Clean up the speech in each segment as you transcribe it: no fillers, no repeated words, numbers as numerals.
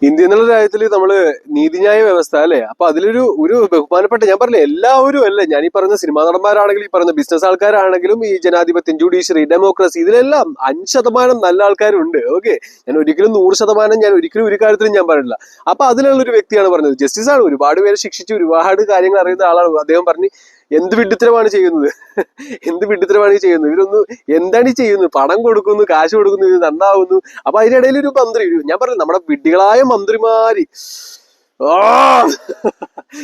India എന്നുള്ള രാജ്യത്തിൽ നമ്മള് നീതിന്യായ വ്യവസ്ഥ അല്ലെ, അപ്പൊ അതിലൊരു ബഹുമാനപ്പെട്ട, ഞാൻ പറഞ്ഞില്ലേ എല്ലാവരും അല്ലേ, ഞാൻ ഈ പറഞ്ഞ സിനിമാ നടന്മാരാണെങ്കിലും ഈ പറഞ്ഞ ബിസിനസ് ആൾക്കാരാണെങ്കിലും ഈ ജനാധിപത്യം, ജുഡീഷ്യറി, ഡെമോക്രസി, ഇതിലെല്ലാം 5% നല്ല ആൾക്കാരുണ്ട്. ഓക്കെ, ഞാൻ ഒരിക്കലും 100% ഞാൻ ഒരിക്കലും ഒരു കാര്യത്തിലും ഞാൻ പറഞ്ഞില്ല. അപ്പൊ അതിലുള്ള ഒരു വ്യക്തിയാണ് പറഞ്ഞത്. ജസ്റ്റിസ് ആണ്, ഒരുപാട് പേരെ ശിക്ഷിച്ച് ഒരുപാട് കാര്യങ്ങൾ അറിയുന്ന ആളാണ്. അദ്ദേഹം പറഞ്ഞു എന്ത് വിഡ്ഢിത്തരമാണ് ചെയ്യുന്നത്, എന്ത് വിഡ്ഢിത്തരമാണ് ഈ ചെയ്യുന്നത്, ഇവരൊന്നും എന്താണ് ഈ ചെയ്യുന്നത്, പണം കൊടുക്കുന്നു, കാശ് കൊടുക്കുന്നു, ഇത് നന്നാവുന്നു. അപ്പൊ അതിനിടയിൽ ഒരു മന്ത്രി, ഞാൻ പറഞ്ഞു നമ്മുടെ വിഡ്ഢികളായ മന്ത്രിമാര്,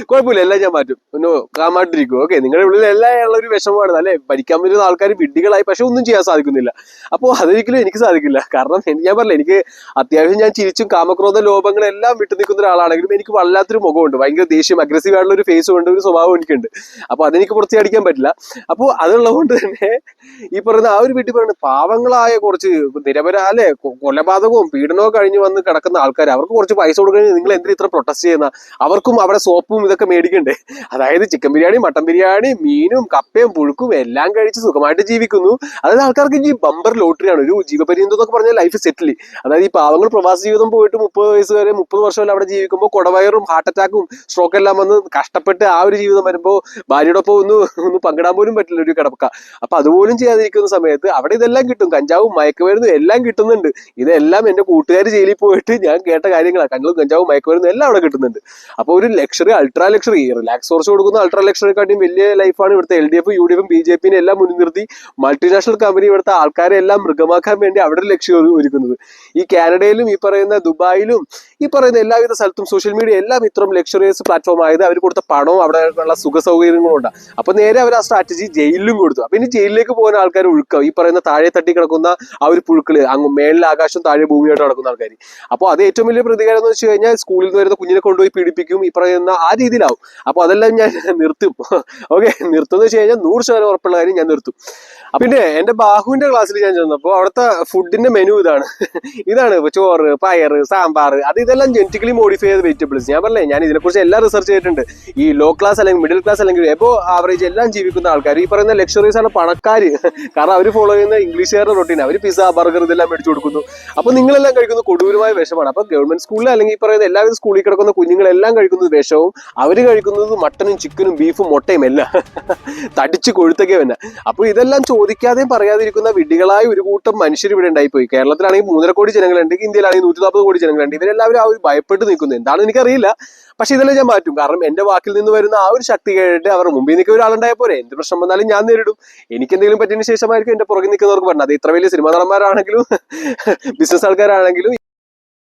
കുഴപ്പമില്ല, എല്ലാം ഞാൻ മാറ്റും, ഒന്ന് കാമായിട്ടിരിക്കും. ഓക്കെ, നിങ്ങളുടെ ഉള്ളിൽ എല്ലാം ഉള്ള ഒരു വിഷമമാണ് അല്ലെ, ഭരിക്കാൻ പറ്റുന്ന ആൾക്കാർ വിഡ്ഢികളായി പക്ഷെ ഒന്നും ചെയ്യാൻ സാധിക്കുന്നില്ല. അപ്പോൾ അതൊരിക്കലും എനിക്ക് സാധിക്കില്ല. കാരണം ഞാൻ പറഞ്ഞില്ല, എനിക്ക് അത്യാവശ്യം ഞാൻ ചിരിച്ചും കാമക്രോധ ലോപങ്ങളെല്ലാം വിട്ടു നിൽക്കുന്ന ഒരാളാണെങ്കിലും എനിക്ക് വല്ലാത്തൊരു മുഖമുണ്ട്, ഭയങ്കര ദേഷ്യം, അഗ്രസീവ് ആയിട്ടുള്ള ഒരു ഫേസും ഉണ്ട്, ഒരു സ്വഭാവം എനിക്കുണ്ട്. അപ്പൊ അതെനിക്ക് പുറത്തിയടിക്കാൻ പറ്റില്ല. അപ്പോൾ അതുള്ളതുകൊണ്ട് തന്നെ ഈ പറയുന്ന ആ ഒരു വീട്ടിൽ പറയുന്നത് പാവങ്ങളായ കുറച്ച് നിരപരാധ കൊലപാതകവും പീഡനവും കഴിഞ്ഞ് വന്ന് കിടക്കുന്ന ആൾക്കാർ, അവർക്ക് കുറച്ച് പൈസ കൊടുക്കണമെങ്കിൽ നിങ്ങൾ എന്തിനാ ഇത്ര പ്രൊട്ടസ്റ്റ് ചെയ്യുന്ന, അവർക്കും അവിടെ സോപ്പും ഇതൊക്കെ മേടിക്കണ്ടേ? അതായത് ചിക്കൻ ബിരിയാണി, മട്ടൻ ബിരിയാണി, മീനും കപ്പയും പുഴുക്കും എല്ലാം കഴിച്ച് സുഖമായിട്ട് ജീവിക്കുന്നു. അതായത് ആൾക്കാർക്ക് ഈ ബമ്പർ ലോട്ടറിയാണ്, ഒരു ജീവപര്യന്തം എന്നൊക്കെ പറഞ്ഞാൽ ലൈഫ് സെറ്റിൽ. അതായത് ഈ പാവങ്ങൾ പ്രവാസ ജീവിതം പോയിട്ട് 30 വയസ്സ് വരെ 30 വർഷം അവിടെ ജീവിക്കുമ്പോൾ കൊടവയറും ഹാർട്ട് അറ്റാക്കും സ്ട്രോക്ക് എല്ലാം വന്ന് കഷ്ടപ്പെട്ട് ആ ഒരു ജീവിതം വരുമ്പോൾ ഭാര്യയോടൊപ്പം ഒന്ന് പങ്കിടാൻ പോലും പറ്റില്ല ഒരു കിടക്ക. അപ്പൊ അതുപോലും ചെയ്യാതിരിക്കുന്ന സമയത്ത് അവിടെ ഇതെല്ലാം കിട്ടും, കഞ്ചാവും മയക്കുമരുന്നും എല്ലാം കിട്ടുന്നുണ്ട്. ഇതെല്ലാം എന്റെ കൂട്ടുകാർ ജയിലിൽ പോയിട്ട് ഞാൻ കേട്ട കാര്യങ്ങളാണ്. കഞ്ചാവും മയക്കുമരുന്നും എല്ലാം അവിടെ കിട്ടുന്നുണ്ട്. അപ്പൊ ഒരു luxury, ultra luxury, relax source കൊടുക്കുന്ന അൾട്രാ ലക്ഷറിക്കാട്ടിയും വലിയ ലൈഫാണ് ഇവിടുത്തെ LDF, UDF, BJP എല്ലാം മുൻനിർത്തി മൾട്ടിനാഷണൽ കമ്പനി ഇവിടുത്തെ ആൾക്കാരെ എല്ലാം മൃഗമാക്കാൻ വേണ്ടി അവിടെ ഒരു ലക്ഷ്യം ഒരുക്കുന്നത്. ഈ കാനഡയിലും ഈ പറയുന്ന ദുബായിലും ഈ പറയുന്ന എല്ലാവിധ സ്ഥലത്തും സോഷ്യൽ മീഡിയ എല്ലാം ഇത്രയും ലക്ഷറിയസ് പ്ലാറ്റ്ഫോം ആയത് അവർ കൊടുത്ത പണവും അവിടെ ഉള്ള സുഖ സൗകര്യങ്ങളും ഉണ്ടാകും. അപ്പൊ നേരെ അവർ ആ സ്ട്രാറ്റജി ജയിലിലും കൊടുത്തു. അപ്പൊ ഇനി ജയിലിലേക്ക് പോകുന്ന ആൾക്കാർ ഒഴുക്കാം, ഈ പറയുന്ന താഴെ തട്ടി കിടക്കുന്ന ആ ഒരു പുഴുക്കള്, അങ്ങ് മേളിൽ ആകാശം താഴെ ഭൂമിയായിട്ട് നടക്കുന്ന ആൾക്കാർ. അപ്പോൾ അത് ഏറ്റവും വലിയ പ്രതികാരം എന്ന് വെച്ച് കഴിഞ്ഞാൽ സ്കൂളിൽ നിന്ന് വരുന്ന കുഞ്ഞിനെ കൊണ്ടുപോയി പീഡിപ്പിക്കും, ഈ പറയുന്ന ആ രീതിയിലാവും. അപ്പൊ അതെല്ലാം ഞാൻ നിർത്തും. ഓക്കെ, നിർത്തുമെന്ന് വെച്ച് കഴിഞ്ഞാൽ 100% ഉറപ്പുള്ള കാര്യം ഞാൻ നിർത്തും. പിന്നെ എന്റെ ബാഹുവിന്റെ ക്ലാസ്സിൽ ഞാൻ ചെന്നപ്പോ അവിടുത്തെ ഫുഡിന്റെ മെനു ഇതാണ് ചോറ്, പയറ്, സാമ്പാർ, ഇതെല്ലാം ജനറ്റിക്കലി മോഡിഫൈ ചെയ്ത വെജിറ്റബിൾസ്. ഞാൻ പറഞ്ഞേ, ഞാൻ ഇതിനെക്കുറിച്ച് എല്ലാം റിസർച്ച് ചെയ്തിട്ടുണ്ട്. ഈ ലോ ക്ലാസ് അല്ലെങ്കിൽ മിഡിൽ ക്ലാസ് അല്ലെങ്കിൽ എബോ ആവറേജ് എല്ലാം ജീവിക്കുന്ന ആൾക്കാർ, ഈ പറയുന്ന ലക്ഷറീസ് ആണ് പണക്കാര്. കാരണം അവർ ഫോളോ ചെയ്യുന്ന ഇംഗ്ലീഷുകാരുടെ റൊട്ടീൻ, അവർ പിസ്സ, ബർഗർ ഇതെല്ലാം മേടിച്ചു കൊടുക്കുന്നു. അപ്പൊ നിങ്ങളെല്ലാം കഴിക്കുന്നത് കൊടൂരമായ വിഷമാണ്. അപ്പൊ ഗവൺമെന്റ് സ്കൂളിൽ അല്ലെങ്കിൽ ഈ പറയുന്ന എല്ലാവിധ സ്കൂളിൽ കിടക്കുന്ന കുഞ്ഞുങ്ങളെല്ലാം കഴിക്കുന്നത് വിഷവും, അവര് കഴിക്കുന്നത് മട്ടനും ചിക്കനും ബീഫും മുട്ടയും എല്ലാം തടിച്ച് കൊഴുത്തൊക്കെ തന്നെ. അപ്പൊ ഇതെല്ലാം ചോദിക്കാതെയും പറയാതിരിക്കുന്ന വിഡ്ഢികളായ ഒരു കൂട്ടം മനുഷ്യർ ഇവിടെ ഉണ്ടായിപ്പോയി. കേരളത്തിലാണെങ്കിൽ 3.5 കോടി ജനങ്ങളുണ്ട്, ഇന്ത്യയിലാണെങ്കിൽ 140 കോടി ജനങ്ങളുണ്ട്. ഇവരെല്ലാവരും ആ ഒരു ഭയപ്പെട്ട് നിൽക്കുന്നത് എന്താണെന്ന് എനിക്കറിയില്ല. പക്ഷെ ഇതെല്ലാം ഞാൻ മാറ്റും. കാരണം എന്റെ വാക്കിൽ നിന്ന് വരുന്ന ആ ഒരു ശക്തി കേട്ടിട്ട് അവരുടെ മുമ്പിൽ നിൽക്കുന്ന ഒരാളുണ്ടായ പോലെ എന്ത് പ്രശ്നം വന്നാലും ഞാൻ നേരിടും. എനിക്ക് എന്തെങ്കിലും പറ്റിയതിനു ശേഷമായിരിക്കും എന്റെ പുറകിൽ നിൽക്കുന്നവർക്ക് പറഞ്ഞത്. അത് ഇത്ര വലിയ സിനിമാ നടന്മാരാണെങ്കിലും ബിസിനസ് ആൾക്കാരാണെങ്കിലും